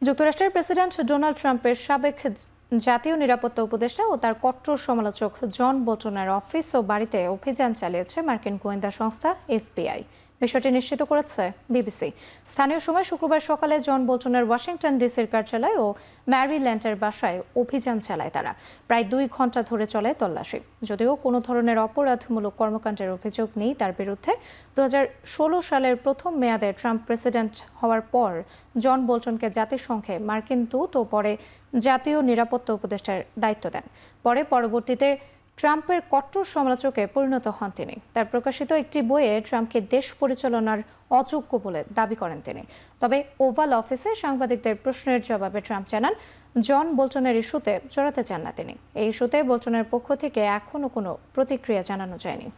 যুক্তরাষ্ট্রের president Donald ট্রাম্পের সাবেক জাতীয় নিরাপত্তা উপদেষ্টা ও তার কট্টর সমালোচক জন বোল্টনের অফিস ও বাড়িতে অভিযান চালিয়েছে মার্কিন গোয়েন্দা সংস্থা এফবিআই। বিষয়টি নিশ্চিত করেছে বিবিসি। স্থানীয় সময় শুক্রবার সকালে জন বোল্টনের ওয়াশিংটন ডিসির কার্যালয় ও ম্যারিল্যান্ডের বাসায় অভিযান চালায় তারা। প্রায় 2 ঘন্টা ধরে চলে তল্লাশি। যদিও কোনো ধরনের অপরাধমূলক কর্মকাণ্ডের অভিযোগ নেই তার বিরুদ্ধে। 2016 সালের প্রথম মেয়াদে ট্রাম্প প্রেসিডেন্ট হওয়ার পর জন বোল্টনকে জাতিসংঘে মার্কিন দূত ও পরে জাতীয় নিরাপত্তা উপদেষ্টার দায়িত্ব দেন। পরবর্তীতে ট্রাম্পের কট্টর সমালোচকে পরিণত হন তিনি। তার প্রকাশিত একটি বইয়ে ট্রাম্পকে দেশ পরিচালনার অযোগ্য বলে দাবি করেন তিনি। তবে ওভাল অফিসে সাংবাদিকদের প্রশ্নের জবাবে ট্রাম্প জানান, জন বোল্টনের ইস্যুতে জড়াতে চান না তিনি। এই ইস্যুতে বোল্টনের পক্ষ থেকে এখনও কোনো প্রতিক্রিয়া জানানো যায়নি।